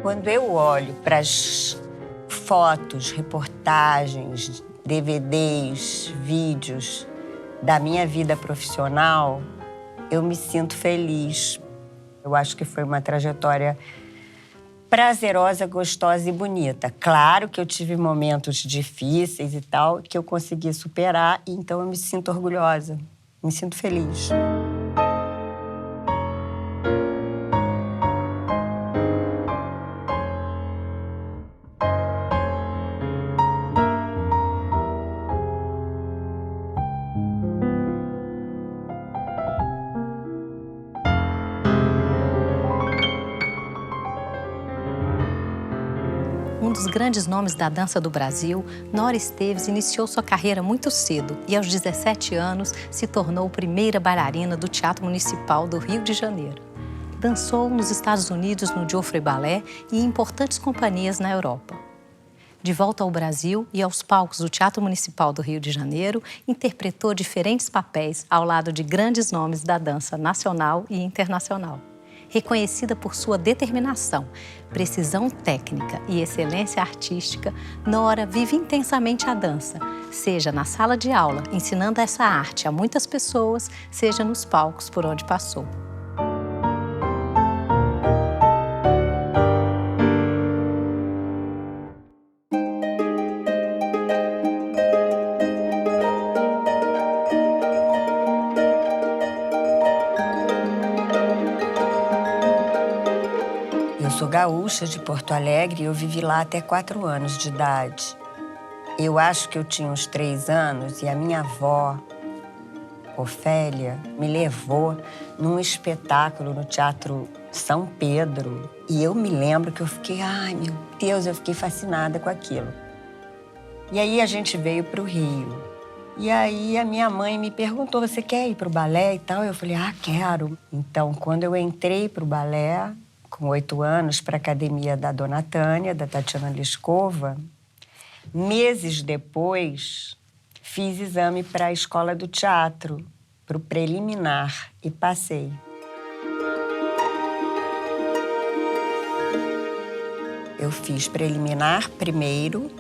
Quando eu olho para as fotos, reportagens, DVDs, vídeos da minha vida profissional, eu me sinto feliz. Eu acho que foi uma trajetória prazerosa, gostosa e bonita. Claro que eu tive momentos difíceis e tal, que eu consegui superar, e então eu me sinto orgulhosa, me sinto feliz. Um dos grandes nomes da dança do Brasil, Nora Esteves iniciou sua carreira muito cedo e, aos 17 anos, se tornou primeira bailarina do Teatro Municipal do Rio de Janeiro. Dançou nos Estados Unidos no Joffrey Ballet e em importantes companhias na Europa. De volta ao Brasil e aos palcos do Teatro Municipal do Rio de Janeiro, interpretou diferentes papéis ao lado de grandes nomes da dança nacional e internacional. Reconhecida por sua determinação, precisão técnica e excelência artística, Nora vive intensamente a dança, seja na sala de aula, ensinando essa arte a muitas pessoas, seja nos palcos por onde passou. Eu sou gaúcha de Porto Alegre e eu vivi lá até 4 anos de idade. Eu acho que eu tinha uns 3 anos e a minha avó, Ofélia, me levou num espetáculo no Teatro São Pedro. E eu me lembro que eu fiquei, ai meu Deus, eu fiquei fascinada com aquilo. E aí a gente veio para o Rio. E aí a minha mãe me perguntou, você quer ir para o balé e tal? Eu falei, quero. Então, quando eu entrei para o balé, com 8 anos, para a academia da Dona Tânia, da Tatiana Liscova, meses depois, fiz exame para a escola do teatro, para o preliminar, e passei. Eu fiz preliminar primeiro,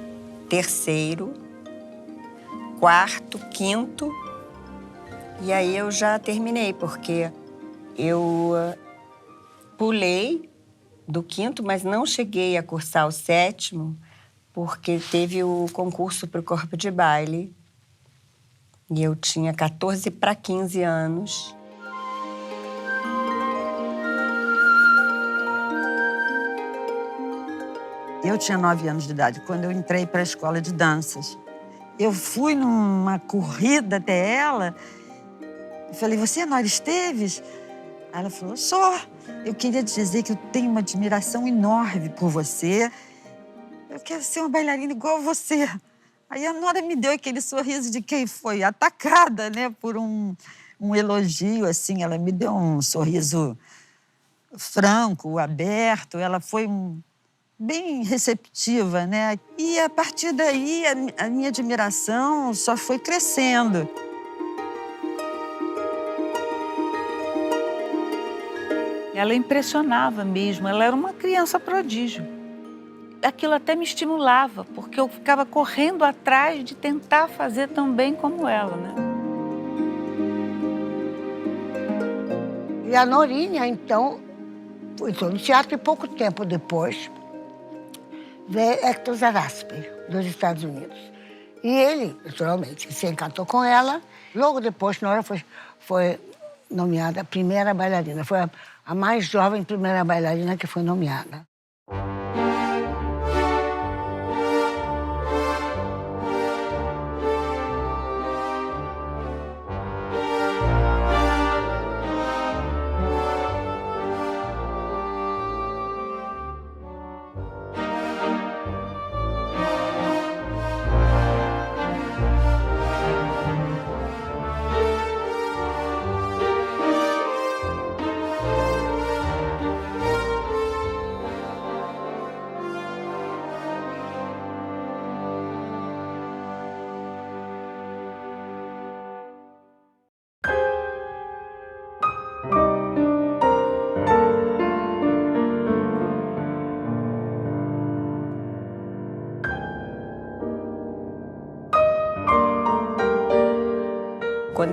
terceiro, quarto, quinto, e aí eu já terminei, porque eu pulei do quinto, mas não cheguei a cursar o sétimo, porque teve o concurso para o corpo de baile. E eu tinha 14 para 15 anos. Eu tinha 9 anos de idade quando eu entrei para a escola de danças. Eu fui numa corrida até ela. Eu falei, você é Nora Esteves? Aí ela falou, sou. Eu queria dizer que eu tenho uma admiração enorme por você. Eu quero ser uma bailarina igual a você. Aí a Nora me deu aquele sorriso de quem foi atacada, né, por um elogio, assim. Ela me deu um sorriso franco, aberto. Ela foi bem receptiva, né? E a partir daí a minha admiração só foi crescendo. Ela impressionava mesmo, ela era uma criança prodígio. Aquilo até me estimulava, porque eu ficava correndo atrás de tentar fazer tão bem como ela, né? E a Norinha, então, entrou no teatro e pouco tempo depois veio Hector Zaraspy, dos Estados Unidos. E ele, naturalmente, se encantou com ela. Logo depois, Nora foi nomeada a primeira bailarina. Foi a mais jovem primeira bailarina que foi nomeada.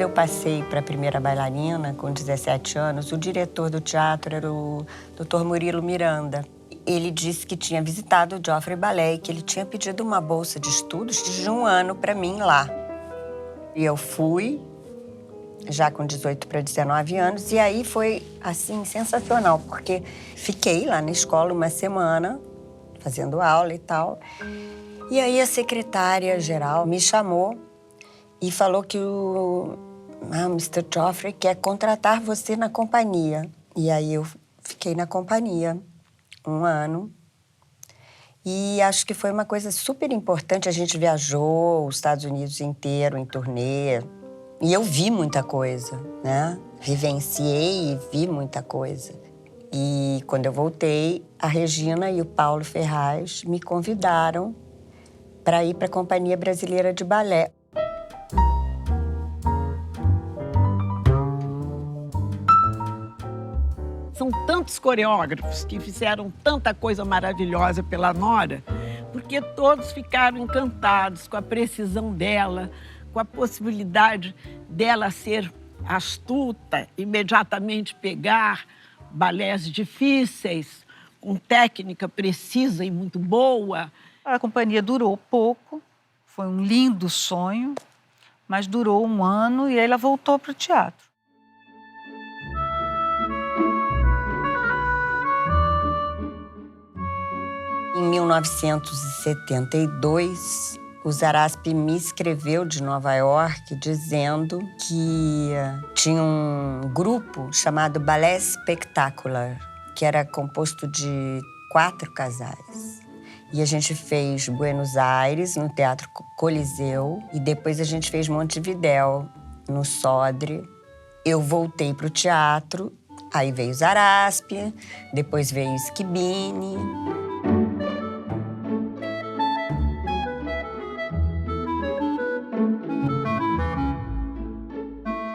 quando eu passei para a primeira bailarina, com 17 anos, o diretor do teatro era o Dr. Murilo Miranda. Ele disse que tinha visitado o Joffrey Ballet e que ele tinha pedido uma bolsa de estudos de 1 ano para mim lá. E eu fui, já com 18 para 19 anos, e aí foi, assim, sensacional, porque fiquei lá na escola uma semana, fazendo aula e tal. E aí a secretária-geral me chamou e falou que o Mr. Joffrey quer contratar você na companhia. E aí eu fiquei na companhia 1 ano. E acho que foi uma coisa super importante. A gente viajou os Estados Unidos inteiro em turnê. E eu vi muita coisa, né? Vivenciei e vi muita coisa. E quando eu voltei, a Regina e o Paulo Ferraz me convidaram para ir para a Companhia Brasileira de Balé. São tantos coreógrafos que fizeram tanta coisa maravilhosa pela Nora, porque todos ficaram encantados com a precisão dela, com a possibilidade dela ser astuta, imediatamente pegar balés difíceis, com técnica precisa e muito boa. A companhia durou pouco, foi um lindo sonho, mas durou 1 ano e aí ela voltou para o teatro. Em 1972, o Zaraspe me escreveu de Nova York dizendo que tinha um grupo chamado Ballet Spectacular, que era composto de 4 casais. E a gente fez Buenos Aires, no Teatro Coliseu, e depois a gente fez Montevidéu, no Sodre. Eu voltei para o teatro, aí veio Zaraspe, depois veio Schibini.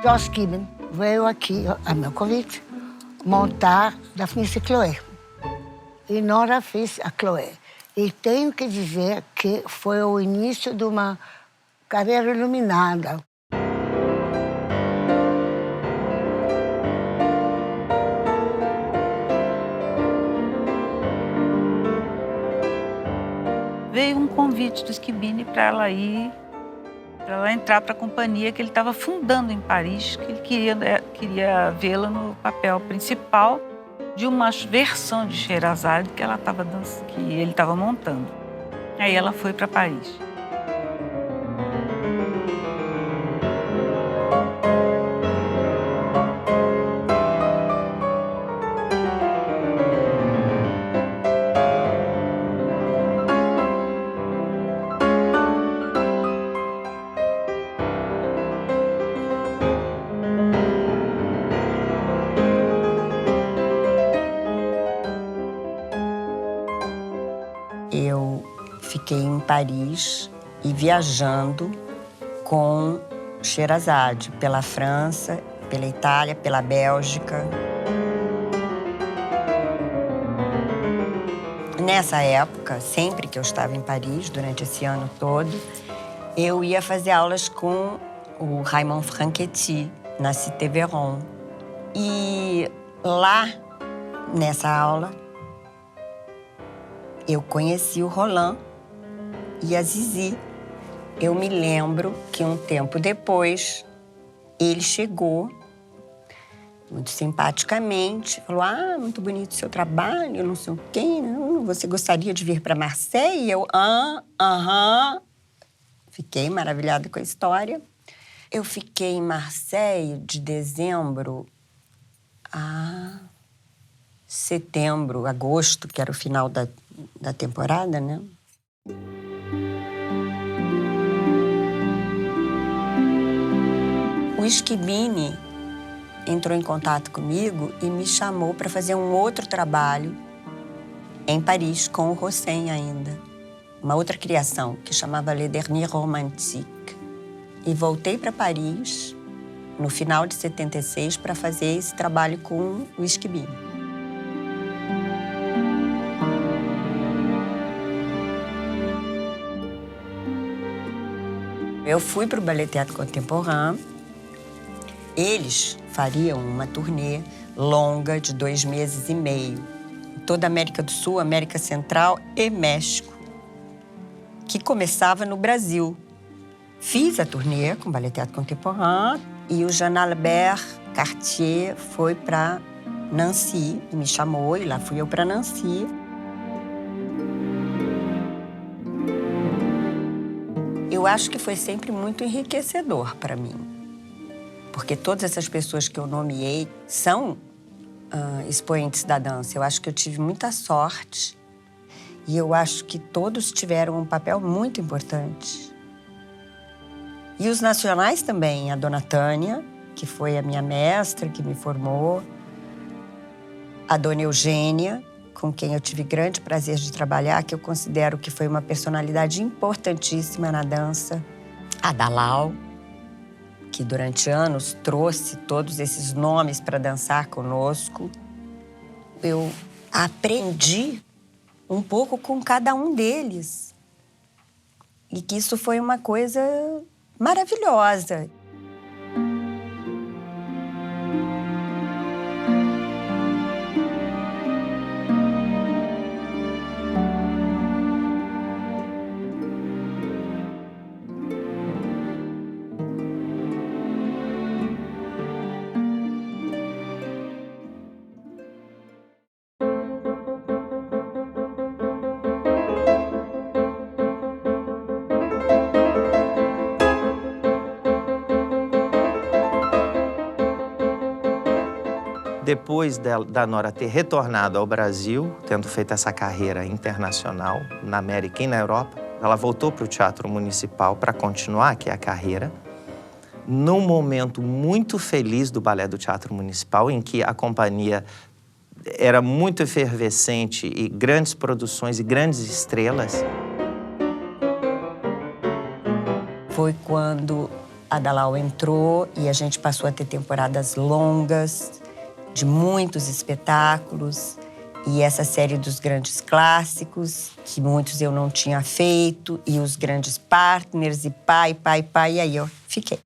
Josh Gibbon veio aqui, a meu convite, montar Daphnis e Chloé. E Nora fez a Chloé. E tenho que dizer que foi o início de uma carreira iluminada. Veio um convite do Schibini para ela ir, para ela entrar para a companhia que ele estava fundando em Paris, que ele queria vê-la no papel principal de uma versão de Sherazade que ele estava montando. Aí ela foi para Paris. Eu fiquei em Paris e viajando com Sherazade pela França, pela Itália, pela Bélgica. Nessa época, sempre que eu estava em Paris, durante esse ano todo, eu ia fazer aulas com o Raymond Franchetti, na Cité Veron. E lá, nessa aula, eu conheci o Roland e a Zizi. Eu me lembro que um tempo depois, ele chegou, muito simpaticamente, falou: muito bonito o seu trabalho, não sei o quê, você gostaria de vir para Marseille? E eu, Fiquei maravilhada com a história. Eu fiquei em Marseille de dezembro a setembro, agosto, que era o final da temporada, né? O Schibini entrou em contato comigo e me chamou para fazer um outro trabalho em Paris, com o Rossen ainda. Uma outra criação, que chamava Le Dernier Romantique. E voltei para Paris, no final de 76, para fazer esse trabalho com o Schibini. Eu fui para o Ballet Théâtre Contemporain Eles fariam uma turnê longa de 2 meses e meio, em toda a América do Sul, América Central e México, que começava no Brasil. Fiz a turnê com o Ballet Teatro Contemporain e o Jean-Albert Cartier foi para Nancy, e me chamou, e lá fui eu para Nancy. Eu acho que foi sempre muito enriquecedor para mim, porque todas essas pessoas que eu nomeei são expoentes da dança. Eu acho que eu tive muita sorte e eu acho que todos tiveram um papel muito importante. E os nacionais também, a Dona Tânia, que foi a minha mestra, que me formou, a Dona Eugênia, com quem eu tive grande prazer de trabalhar, que eu considero que foi uma personalidade importantíssima na dança, a Dalau, que durante anos trouxe todos esses nomes para dançar conosco. Eu aprendi um pouco com cada um deles. E que isso foi uma coisa maravilhosa. Depois da Nora ter retornado ao Brasil, tendo feito essa carreira internacional na América e na Europa, ela voltou para o Teatro Municipal para continuar aqui a carreira, num momento muito feliz do Balé do Teatro Municipal, em que a companhia era muito efervescente e grandes produções e grandes estrelas. Foi quando a Dalau entrou e a gente passou a ter temporadas longas, de muitos espetáculos, e essa série dos grandes clássicos, que muitos eu não tinha feito, e os grandes partners, e pai, e aí eu fiquei.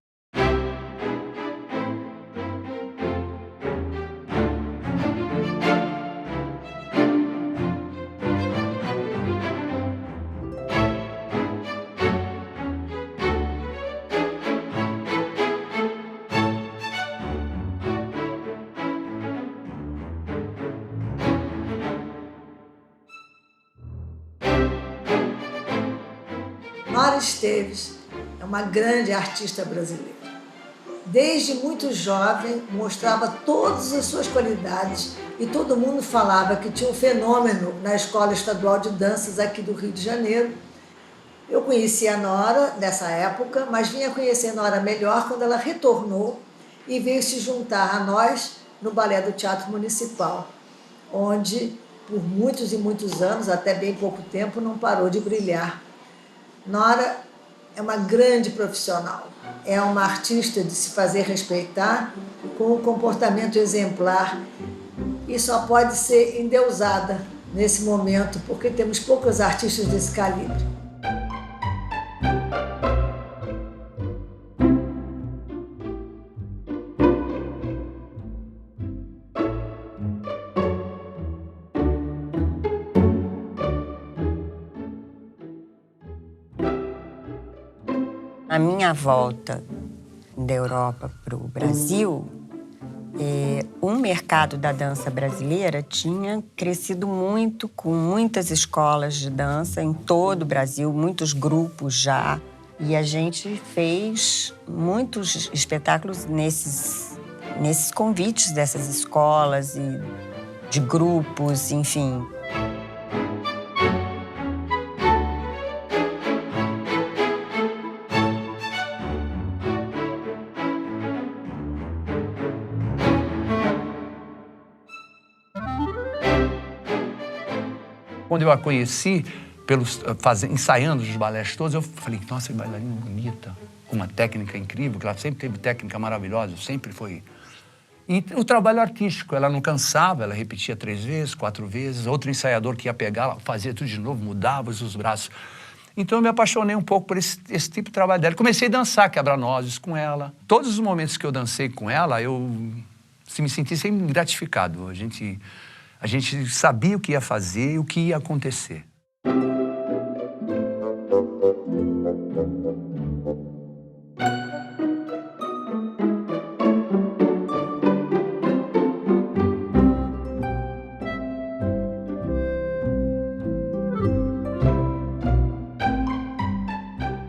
Nora Esteves é uma grande artista brasileira. Desde muito jovem, mostrava todas as suas qualidades e todo mundo falava que tinha um fenômeno na Escola Estadual de Danças aqui do Rio de Janeiro. Eu conheci a Nora nessa época, mas vinha conhecer a Nora melhor quando ela retornou e veio se juntar a nós no Balé do Teatro Municipal, onde, por muitos e muitos anos, até bem pouco tempo, não parou de brilhar. Nora é uma grande profissional, é uma artista de se fazer respeitar, com um comportamento exemplar e só pode ser endeusada nesse momento, porque temos poucos artistas desse calibre. Na minha volta da Europa para o Brasil, o mercado da dança brasileira tinha crescido muito, com muitas escolas de dança em todo o Brasil, muitos grupos já. E a gente fez muitos espetáculos nesses convites dessas escolas e de grupos, enfim. Quando eu a conheci, ensaiando os balés todos, eu falei, nossa, que bailarina bonita, com uma técnica incrível, que ela sempre teve técnica maravilhosa, sempre foi. E o trabalho artístico, ela não cansava, ela repetia 3 vezes, 4 vezes, outro ensaiador que ia pegar, ela fazia tudo de novo, mudava os braços. Então eu me apaixonei um pouco por esse tipo de trabalho dela. Comecei a dançar quebra-nozes com ela. Todos os momentos que eu dancei com ela, eu me senti sempre gratificado. A gente sabia o que ia fazer e o que ia acontecer.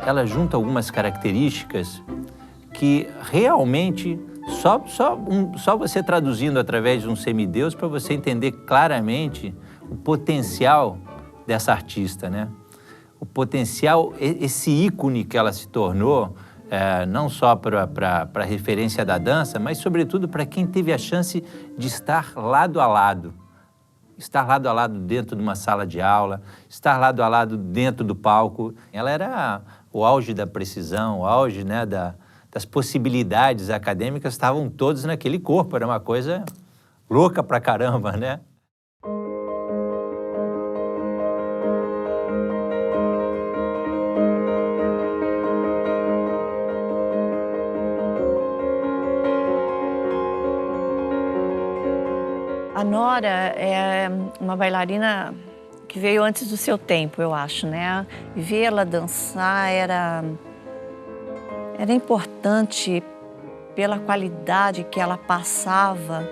Ela junta algumas características que realmente só você traduzindo através de um semideus para você entender claramente o potencial dessa artista, né? O potencial, esse ícone que ela se tornou, não só para a referência da dança, mas sobretudo para quem teve a chance de estar lado a lado. Estar lado a lado dentro de uma sala de aula, estar lado a lado dentro do palco. Ela era o auge da precisão, o auge, né, das possibilidades acadêmicas, estavam todos naquele corpo. Era uma coisa louca pra caramba, né? A Nora é uma bailarina que veio antes do seu tempo, eu acho, né? E ver ela dançar era importante pela qualidade que ela passava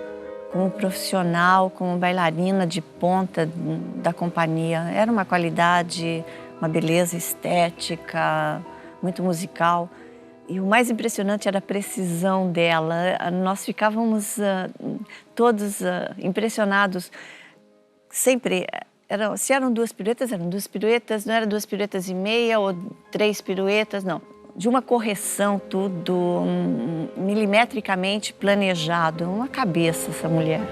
como profissional, como bailarina de ponta da companhia. Era uma qualidade, uma beleza estética, muito musical. E o mais impressionante era a precisão dela. Nós ficávamos todos impressionados. Sempre, se eram 2 piruetas, eram 2 piruetas, não era 2 piruetas e meia ou 3 piruetas, não. De uma correção, tudo milimetricamente planejado. Uma cabeça, essa mulher.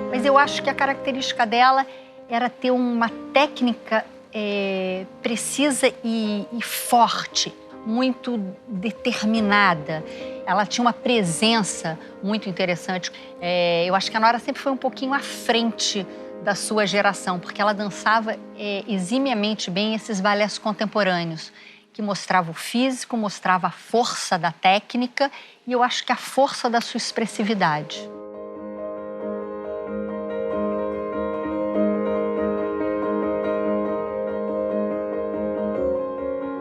Mas eu acho que a característica dela era ter uma técnica precisa e forte, muito determinada. Ela tinha uma presença muito interessante. Eu acho que a Nora sempre foi um pouquinho à frente da sua geração, porque ela dançava eximiamente bem esses balés contemporâneos, que mostrava o físico, mostrava a força da técnica e eu acho que a força da sua expressividade.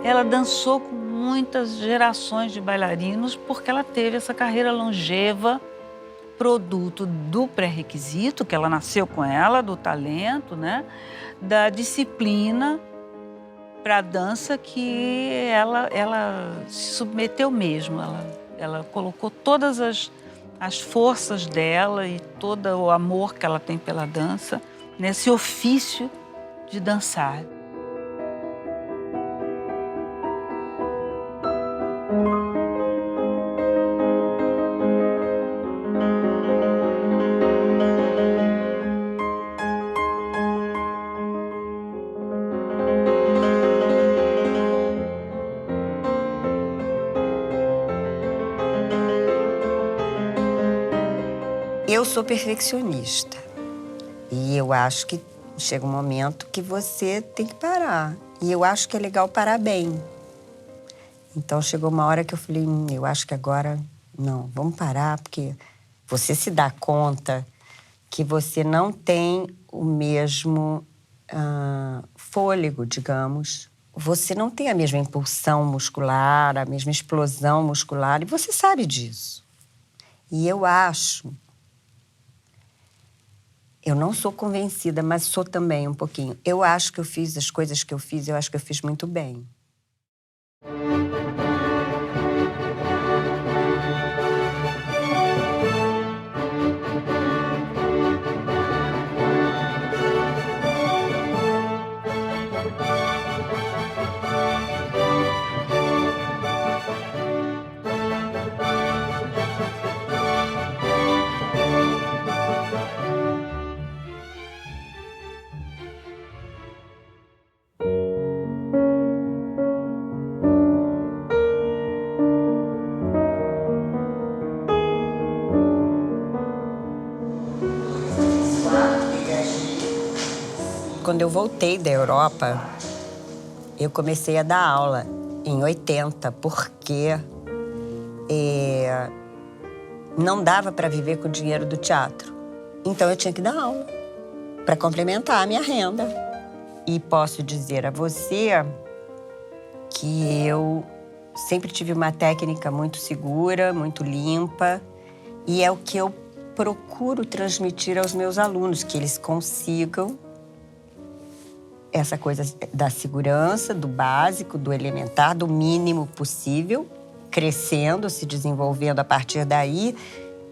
Ela dançou com muitas gerações de bailarinos porque ela teve essa carreira longeva, produto do pré-requisito, que ela nasceu com ela, do talento, né? Da disciplina para a dança que ela se submeteu mesmo. Ela colocou todas as forças dela e todo o amor que ela tem pela dança nesse ofício de dançar. Eu sou perfeccionista e eu acho que chega um momento que você tem que parar. E eu acho que é legal parar bem. Então chegou uma hora que eu falei, eu acho que agora não, vamos parar, porque você se dá conta que você não tem o mesmo fôlego, digamos. Você não tem a mesma impulsão muscular, a mesma explosão muscular, e você sabe disso. E eu acho... Eu não sou convencida, mas sou também um pouquinho. Eu acho que eu fiz as coisas que eu fiz, eu acho que eu fiz muito bem. quando eu voltei da Europa, eu comecei a dar aula em 80, porque não dava para viver com o dinheiro do teatro. Então eu tinha que dar aula para complementar a minha renda. E posso dizer a você que eu sempre tive uma técnica muito segura, muito limpa, e é o que eu procuro transmitir aos meus alunos, que eles consigam essa coisa da segurança, do básico, do elementar, do mínimo possível, crescendo, se desenvolvendo a partir daí,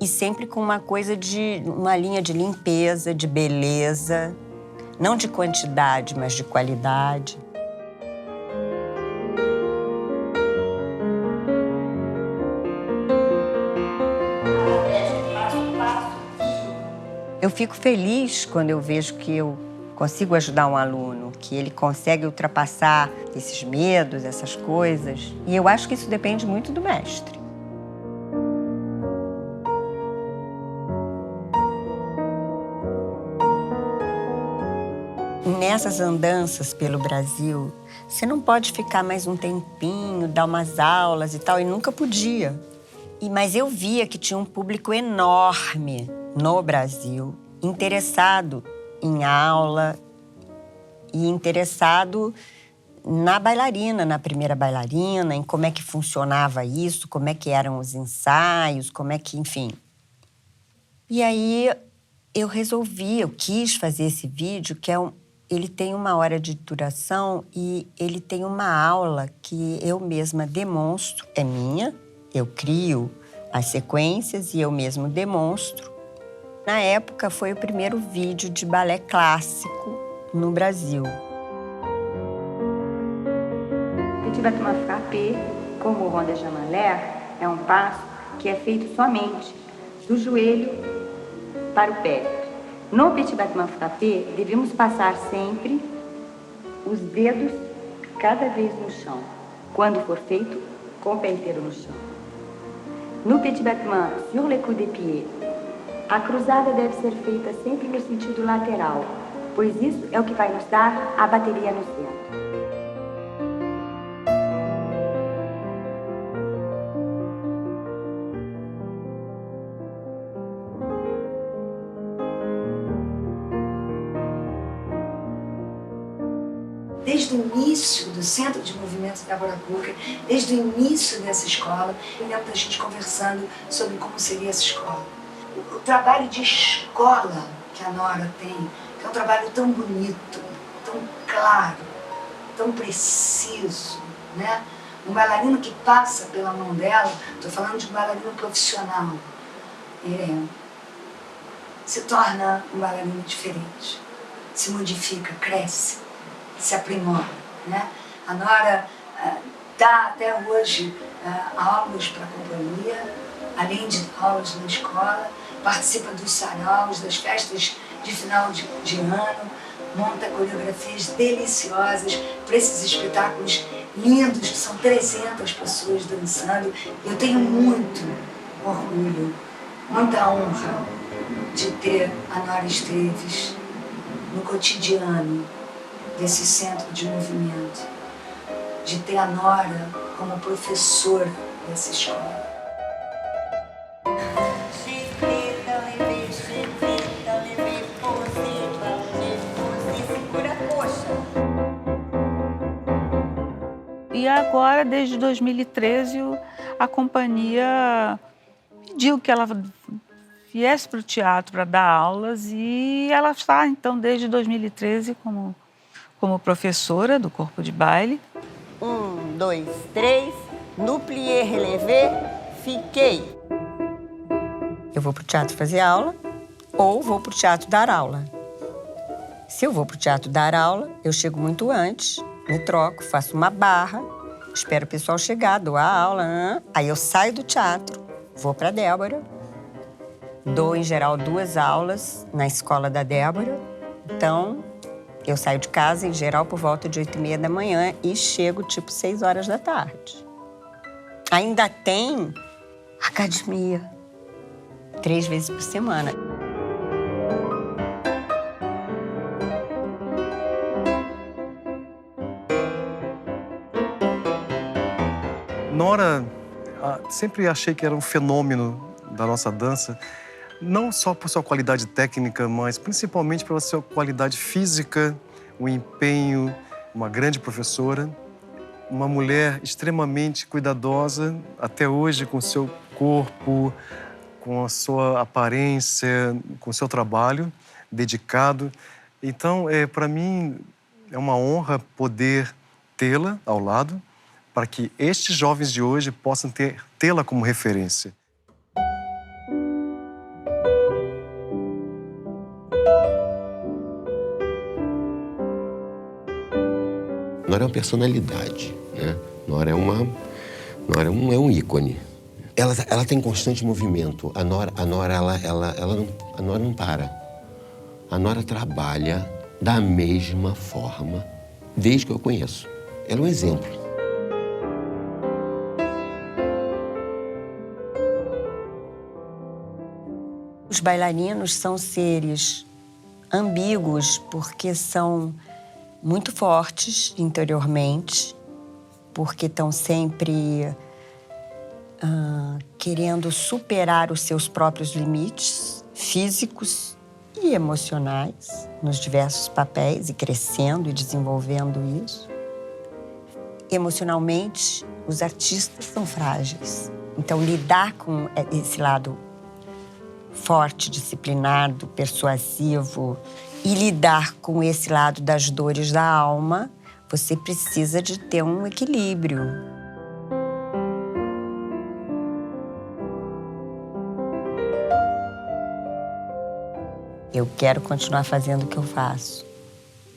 e sempre com uma coisa de uma linha de limpeza, de beleza, não de quantidade, mas de qualidade. Eu fico feliz quando eu vejo que eu consigo ajudar um aluno, que ele consegue ultrapassar esses medos, essas coisas. E eu acho que isso depende muito do mestre. Nessas andanças pelo Brasil, você não pode ficar mais um tempinho, dar umas aulas e tal, e nunca podia. Mas eu via que tinha um público enorme no Brasil, interessado em aula e interessado na bailarina, na primeira bailarina, em como é que funcionava isso, como é que eram os ensaios, como é que, enfim. E aí eu quis fazer esse vídeo, que ele tem 1 hora de duração e ele tem uma aula que eu mesma demonstro, é minha, eu crio as sequências e eu mesmo demonstro. Na época, foi o primeiro vídeo de balé clássico no Brasil. Petit battement frappé, como o rond de Jamanler, é um passo que é feito somente do joelho para o pé. No petit battement frappé, devemos passar sempre os dedos cada vez no chão, quando for feito com o pé inteiro no chão. No petit battement sur le coup de pied, a cruzada deve ser feita sempre no sentido lateral, pois isso é o que vai nos dar a bateria no centro. Desde o início do Centro de Movimentos Débora Cuca, desde o início dessa escola, eu lembro da gente conversando sobre como seria essa escola. O trabalho de escola que a Nora tem, que é um trabalho tão bonito, tão claro, tão preciso, né? Um bailarino que passa pela mão dela, estou falando de um bailarino profissional, se torna um bailarino diferente, se modifica, cresce, se aprimora, né? A Nora dá até hoje aulas para a companhia, além de aulas na escola, participa dos saraus, das festas de final de ano, monta coreografias deliciosas para esses espetáculos lindos, que são 300 pessoas dançando. Eu tenho muito orgulho, muita honra de ter a Nora Esteves no cotidiano desse centro de movimento, de ter a Nora como professora dessa escola. E agora, desde 2013, a companhia pediu que ela viesse para o teatro para dar aulas e ela está, então, desde 2013 como professora do corpo de baile. 1, 2, 3, no plié relevé, fiquei. Eu vou para o teatro fazer aula ou vou para o teatro dar aula. Se eu vou para o teatro dar aula, eu chego muito antes, me troco, faço uma barra, espero o pessoal chegar, dou a aula, aí eu saio do teatro, vou para a Débora, dou, em geral, 2 aulas na escola da Débora. Então, eu saio de casa, em geral, por volta de 8h30 da manhã e chego, tipo, 6 horas da tarde. Ainda tem academia, 3 vezes por semana. Nora, sempre achei que era um fenômeno da nossa dança, não só por sua qualidade técnica, mas principalmente pela sua qualidade física, o empenho, uma grande professora, uma mulher extremamente cuidadosa, até hoje, com o seu corpo, com a sua aparência, com o seu trabalho dedicado. Então, para mim, é uma honra poder tê-la ao lado, para que estes jovens de hoje possam tê-la como referência. Nora é uma personalidade, né? Nora é um ícone. Ela tem constante movimento. A Nora não para. A Nora trabalha da mesma forma desde que eu conheço. Ela é um exemplo. Os bailarinos são seres ambíguos porque são muito fortes interiormente, porque estão sempre querendo superar os seus próprios limites físicos e emocionais nos diversos papéis e crescendo e desenvolvendo isso. Emocionalmente, os artistas são frágeis. Então, lidar com esse lado forte, disciplinado, persuasivo e lidar com esse lado das dores da alma, você precisa de ter um equilíbrio. Eu quero continuar fazendo o que eu faço.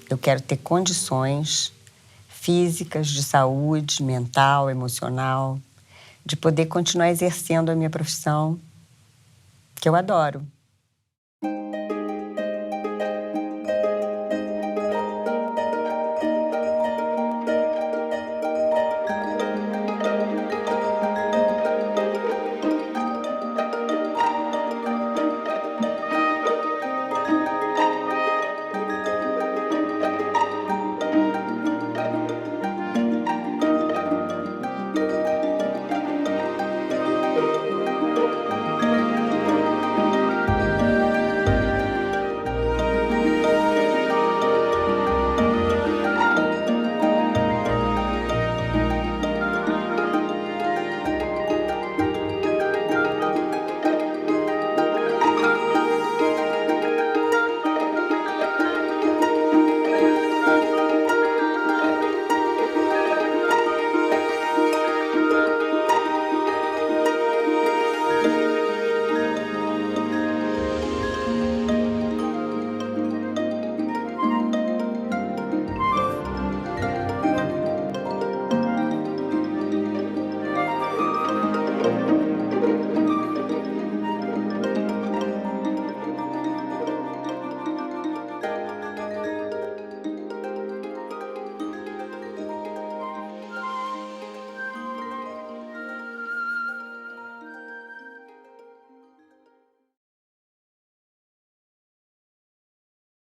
Eu quero ter condições físicas, de saúde, mental, emocional, de poder continuar exercendo a minha profissão, que eu adoro.